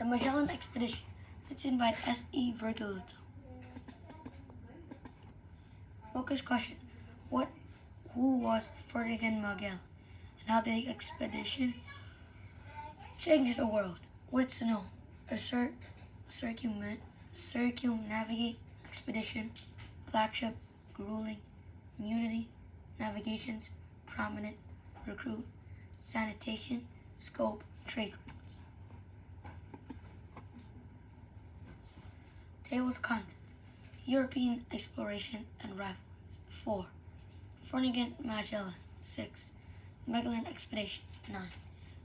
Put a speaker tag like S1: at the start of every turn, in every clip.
S1: Magellan Expedition, written by S.E. Virgilito. Focus question: Who was Ferdinand Magellan, and how did the expedition change the world? Words to know: a circumnavigate expedition, flagship, grueling, immunity, navigations, prominent, recruit, sanitation, scope, trade routes. Table of contents: European exploration and rifles. 4. Ferdinand Magellan. 6. Magellan expedition. 9.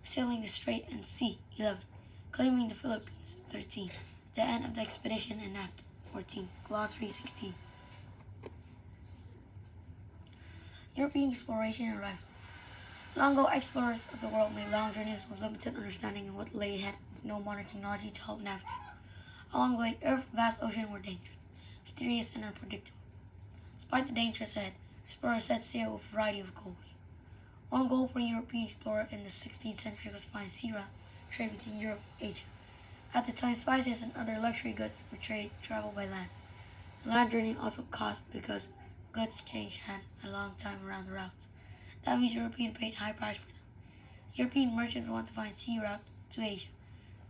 S1: Sailing the Strait and Sea. 11. Claiming the Philippines. 13. The end of the expedition and after. 14. Glossary. 16. European exploration and rifles. Long ago, explorers of the world made long journeys with limited understanding of what lay ahead, with no modern technology to help navigate. Along the way, Earth's vast ocean were dangerous, mysterious, and unpredictable. Despite the dangers ahead, explorers set sail with a variety of goals. One goal for the European explorer in the 16th century was to find sea route trade between Europe and Asia. At the time, spices and other luxury goods were traveled by land. The land journey also cost because goods changed hands a long time around the routes. That means Europeans paid high price for them. European merchants wanted to find sea route to Asia,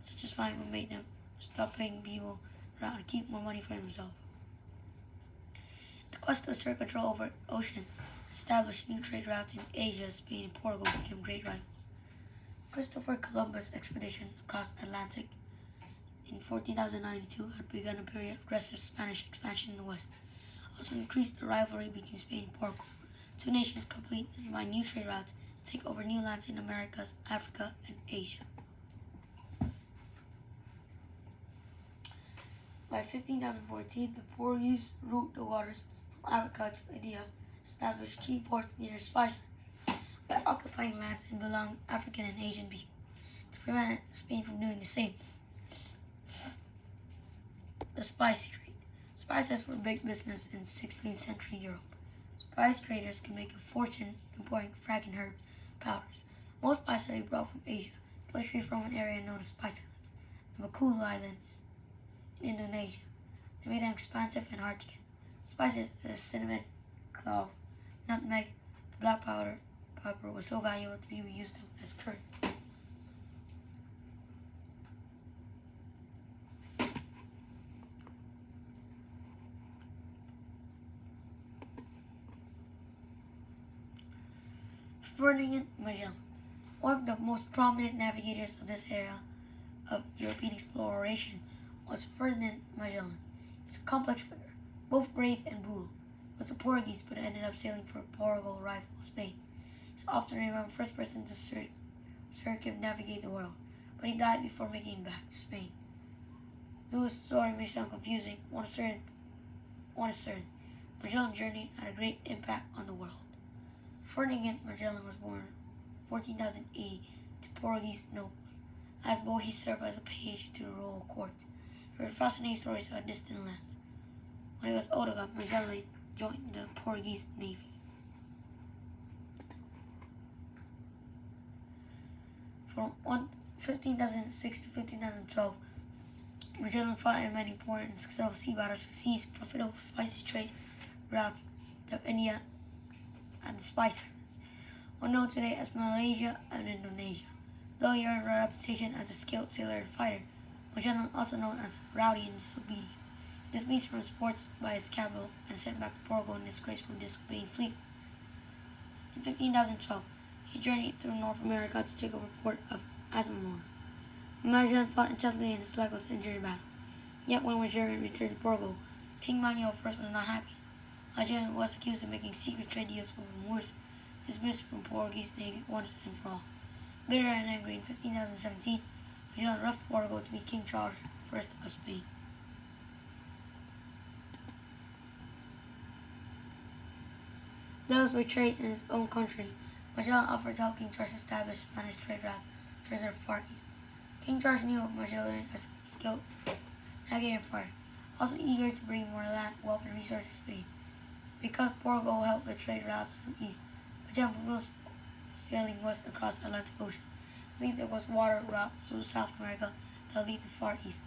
S1: such as finding what made them stop paying people around and keep more money for themselves. The quest to assert control over the ocean established new trade routes in Asia. Spain and Portugal became great rivals. Christopher Columbus' expedition across the Atlantic in 1492 had begun a period of aggressive Spanish expansion in the west, also increased the rivalry between Spain and Portugal. Two nations compete to find new trade routes to take over new lands in Americas, Africa, and Asia. By 1514, the Portuguese ruled the waters from Africa to India, established key ports near spice by occupying lands and belonging to African and Asian people to prevent Spain from doing the same. The spice trade. Spices were big business in 16th century Europe. Spice traders could make a fortune importing fragrant herbs, powders. Most spices they brought from Asia, especially from an area known as Spice Islands, the Magellan Islands in Indonesia. They made them expensive and hard to get. Spices such as cinnamon, clove, nutmeg, and black pepper was so valuable that people used them as currency. Ferdinand Magellan, one of the most prominent navigators of this era of European exploration, was Ferdinand Magellan. He's a complex figure, both brave and brutal. He was a Portuguese, but ended up sailing for Portugal rival Spain. He's often remembered the first person to circumnavigate the world, but he died before making it back to Spain. Though his story may sound confusing, one is certain: Magellan's journey had a great impact on the world. Ferdinand Magellan was born in 1480 to Portuguese nobles. As a boy, he served as a page to the royal court. He heard fascinating stories about distant lands. When he was old enough, Magellan joined the Portuguese Navy. From 1506 to 1512, Magellan fought in many important and successful sea battles to seize profitable spices trade routes to India and the Spice Islands, or known today as Malaysia and Indonesia. Though he earned a reputation as a skilled sailor and fighter, Magellan also known as rowdy and disobedient. Dismissed from sports by his capital and sent back to Portugal in disgrace for disobeying fleet. In 1512, he journeyed through North America to take over the port of Asmamor. Magellan fought intensely and his leg was injured in battle. Yet when Magellan returned to Portugal, King Manuel I was not happy. Magellan was accused of making secret trade deals with the Moors, dismissed from Portuguese Navy once and for all. Bitter and angry, in 1517, Magellan left Portugal to meet King Charles I of Spain. Thus betrayed in his own country, Magellan offered to help King Charles establish Spanish trade routes towards the Far East. King Charles knew of Magellan as a skilled navigator and fighter, also eager to bring more land, wealth, and resources to Spain. Because Portugal helped the trade routes to the east, Magellan proposed sailing west across the Atlantic Ocean. Believed there was water routes through South America that lead to the Far East.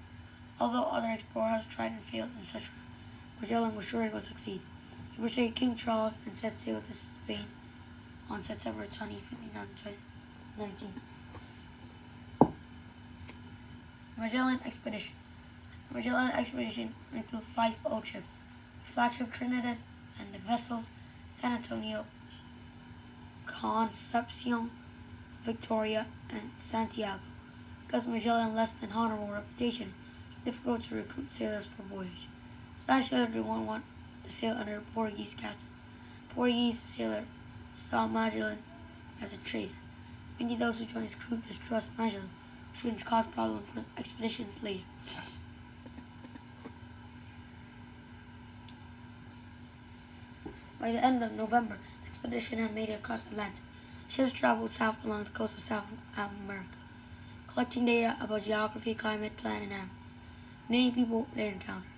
S1: Although other explorers tried and failed in such route, Magellan was sure he would succeed. He persuaded King Charles and set sail to Spain on September 20, 1519. Magellan Expedition. The Magellan Expedition included 5 old ships, the flagship Trinidad and the vessels San Antonio, Concepcion, Victoria, and Santiago. Because Magellan's less than honorable reputation, it's difficult to recruit sailors for the voyage. Spanish sailors did not want to sail under a Portuguese captain. Portuguese sailor saw Magellan as a traitor. Many of those who joined his crew distrust Magellan, which would cause problems for expeditions later. By the end of November, the expedition had made it across the Atlantic. Ships traveled south along the coast of South America, collecting data about geography, climate, plant, and animals. Many people they encountered.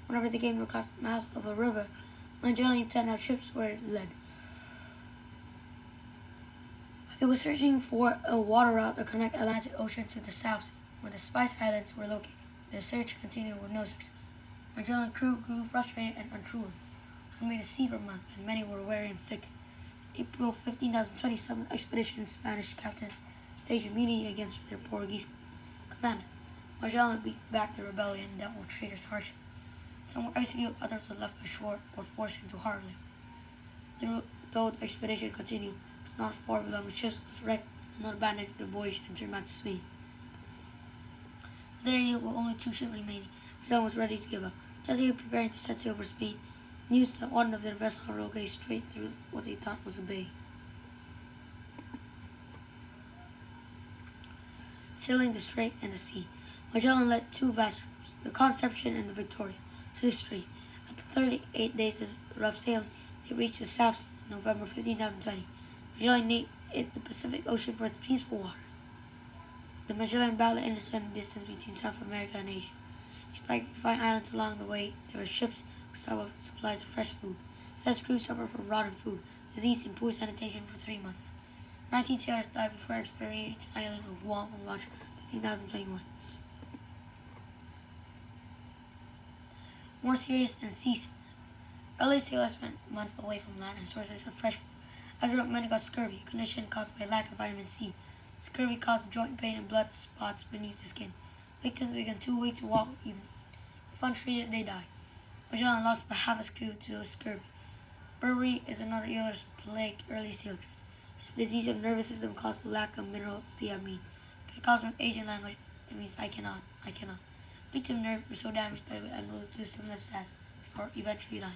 S1: Whenever they came across the mouth of a river, Magellan sent out ships where it led. It was searching for a water route to connect the Atlantic Ocean to the South Sea, where the Spice Islands were located. The search continued with no success. Magellan's crew grew frustrated and untrue, and made a sea for months, and many were weary and sick. April 15,020, some expedition Spanish captains staged a mutiny against their Portuguese commander. Magellan beat back the rebellion and dealt with traitors harshly. Some were executed, others were left ashore or forced into hard labor. Though the expedition continued, it was not far below the ships was wrecked and not abandoned the voyage and turned back to Spain. There were only 2 ships remaining. Magellan was ready to give up. Just as he was preparing to set sail for Spain, news that one of their vessels had rolled straight through what they thought was a bay. Sailing the strait and the sea, Magellan led 2 vast ships, the Concepcion and the Victoria, to the strait. After 38 days of rough sailing, they reached the South Sea in November 15,020. Magellan named it the Pacific Ocean for its peaceful waters. The Magellan barely understood the distance between South America and Asia. Despite fine islands along the way, there were ships with supplies of fresh food. Such crew suffered from rotten food, disease, and poor sanitation for 3 months. 19 sailors died before exploring the island of Guam in March 15,021. More serious than seasickness. Early sailors spent months away from land and sources of fresh food. As a result, many got scurvy, a condition caused by lack of vitamin C. Scurvy caused joint pain and blood spots beneath the skin. Victims began too weak to walk even. If untreated, they died. Magellan lost about half his crew to scurvy. Beriberi is another illness plagued early sailors. This disease of nervous system caused the lack of mineral thiamine. It can cause from Asian language. It means I cannot. Victim nerves were so damaged that they were unable to do similar tasks before eventually dying.